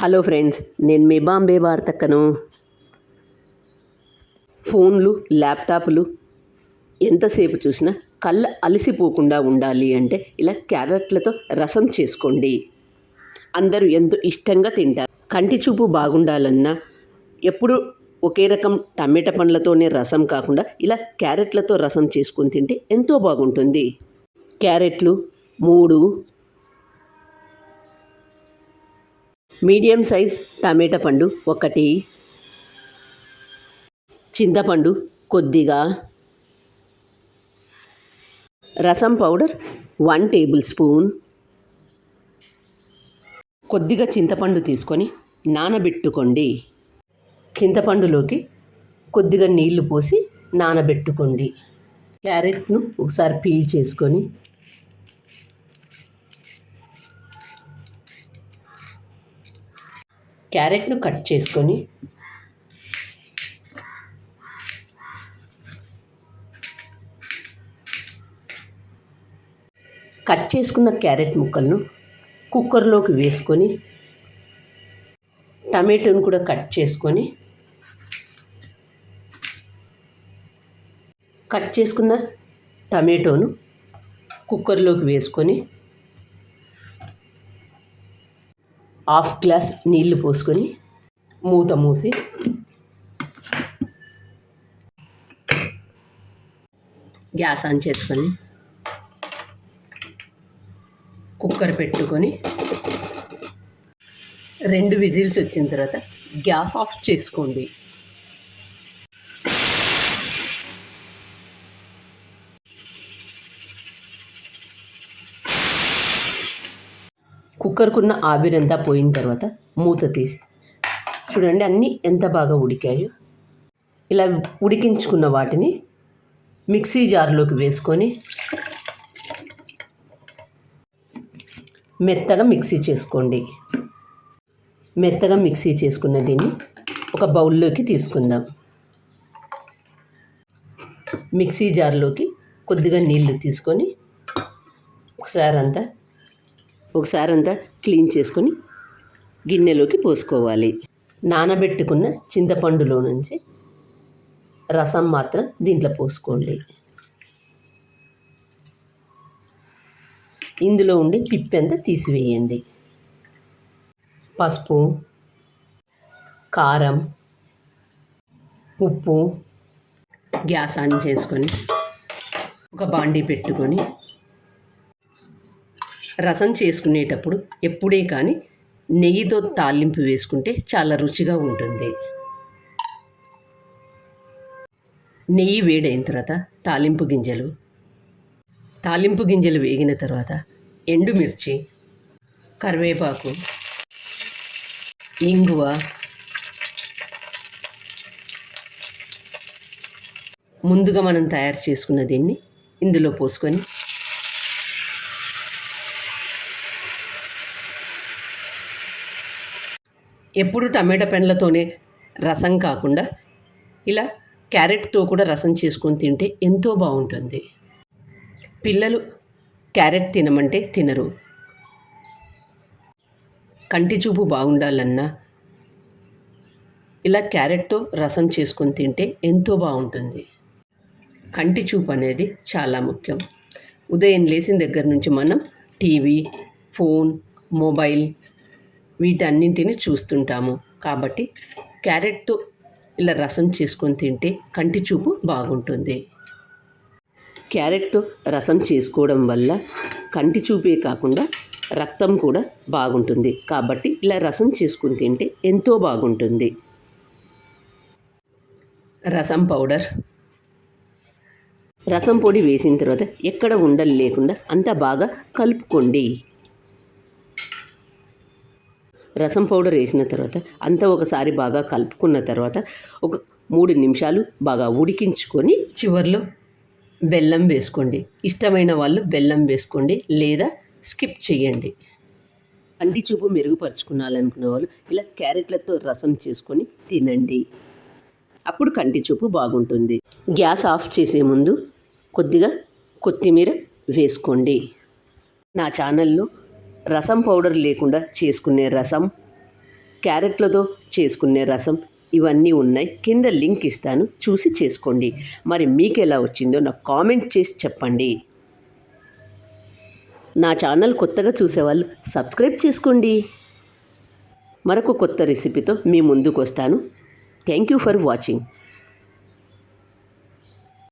Hello friends, నేను మీ బాంబే వార్తక్కను. ఫోన్లు, ల్యాప్టాప్లు ఎంతసేపు చూసినా కళ్ళు అలసిపోకుండా ఉండాలి అంటే ఇలా క్యారెట్లతో రసం చేసుకోండి. అందరూ ఎంతో ఇష్టంగా తింటారు. కంటి చూపు బాగుండాలన్నా ఎప్పుడు ఒకే రకం టమాటా పండ్లతోనే రసం కాకుండా ఇలా క్యారెట్లతో రసం చేసుకొని తింటే ఎంతో బాగుంటుంది. క్యారెట్లు 3, మీడియం సైజ్ టమాటా పండు 1, చింతపండు కొద్దిగా, రసం పౌడర్ 1 టేబుల్ స్పూన్. కొద్దిగా చింతపండు తీసుకొని నానబెట్టుకోండి. చింతపండులోకి కొద్దిగా నీళ్లు పోసి నానబెట్టుకోండి. క్యారెట్ను ఒకసారి పీల్ చేసుకొని క్యారెట్ను కట్ చేసుకొని కట్ చేసుకున్న క్యారెట్ ముక్కలను కుక్కర్లోకి వేసుకొని టమాటోను కూడా కట్ చేసుకొని టమాటోను కుక్కర్లోకి వేసుకొని 1/2 గ్లాస్ నీళ్లు పోసుకొని మూత మూసి గ్యాస్ ఆన్ చేసుకొని కుక్కర్ పెట్టుకొని 2 విజిల్స్ వచ్చిన తర్వాత గ్యాస్ ఆఫ్ చేసుకోండి. కుక్కర్కున్న ఆవిరంతా పోయిన తర్వాత మూత తీసి చూడండి, అన్నీ ఎంత బాగా ఉడికాయో. ఇలా ఉడికించుకున్న వాటిని మిక్సీ జార్లోకి వేసుకొని మెత్తగా మిక్సీ చేసుకోండి. మెత్తగా మిక్సీ చేసుకున్న దీన్ని ఒక బౌల్లోకి తీసుకుందాం. మిక్సీ జార్లోకి కొద్దిగా నీళ్లు తీసుకొని ఒకసారి అంతా క్లీన్ చేసుకొని గిన్నెలోకి పోసుకోవాలి. నానబెట్టుకున్న చింతపండులో నుంచి రసం మాత్రం దీంట్లో పోసుకోండి. ఇందులో ఉండే పిప్పంతా తీసివేయండి. పసుపు, కారం, ఉప్పు. గ్యాస్ ఆన్ చేసుకొని ఒక బాండీ పెట్టుకొని రసం చేసుకునేటప్పుడు ఎప్పుడే కానీ నెయ్యితో తాలింపు వేసుకుంటే చాలా రుచిగా ఉంటుంది. నెయ్యి వేడైన తర్వాత తాలింపు గింజలు వేగిన తర్వాత ఎండుమిర్చి, కరివేపాకు, ఇంగువ, ముందుగా మనం తయారు చేసుకున్న దీన్ని ఇందులో పోసుకొని ఎప్పుడు టమాటా పండ్లతోనే రసం కాకుండా ఇలా క్యారెట్తో కూడా రసం చేసుకొని తింటే ఎంతో బాగుంటుంది. పిల్లలు క్యారెట్ తినమంటే తినరు. కంటి చూపు బాగుండాలన్నా ఇలా క్యారెట్తో రసం చేసుకొని తింటే ఎంతో బాగుంటుంది. కంటి చూపు అనేది చాలా ముఖ్యం. ఉదయం లేచిన దగ్గర నుంచి మనం టీవీ, ఫోన్, మొబైల్ వీటన్నింటిని చూస్తుంటాము. కాబట్టి క్యారెట్తో ఇలా రసం చేసుకొని తింటే కంటి చూపు బాగుంటుంది. క్యారెట్తో రసం చేసుకోవడం వల్ల కంటి చూపే కాకుండా రక్తం కూడా బాగుంటుంది. కాబట్టి ఇలా రసం చేసుకొని తింటే ఎంతో బాగుంటుంది. రసం పౌడర్, రసం పొడి వేసిన తర్వాత ఎక్కడ ఉండలు లేకుండా అంతా బాగా కలుపుకోండి. రసం పౌడర్ వేసిన తర్వాత అంతా ఒకసారి బాగా కలుపుకున్న తర్వాత ఒక 3 నిమిషాలు బాగా ఉడికించుకొని చివర్లో బెల్లం వేసుకోండి. ఇష్టమైన వాళ్ళు బెల్లం వేసుకోండి, లేదా స్కిప్ చేయండి. కంటి చూపు మెరుగుపరుచుకోవాలనుకున్న వాళ్ళు ఇలా క్యారెట్లతో రసం చేసుకొని తినండి. అప్పుడు కంటి చూపు బాగుంటుంది. గ్యాస్ ఆఫ్ చేసే ముందు కొద్దిగా కొత్తిమీర వేసుకోండి. నా ఛానల్లో రసం పౌడర్ లేకుండా చేసుకునే రసం, క్యారెట్లతో చేసుకునే రసం ఇవన్నీ ఉన్నాయి. కింద లింక్ ఇస్తాను, చూసి చేసుకోండి. మరి మీకు ఎలా వచ్చిందో నాకు కామెంట్ చేసి చెప్పండి. నా ఛానల్ కొత్తగా చూసేవాళ్ళు సబ్స్క్రైబ్ చేసుకోండి. మరొక కొత్త రెసిపీతో మీ ముందుకు వస్తాను. Thank you for watching.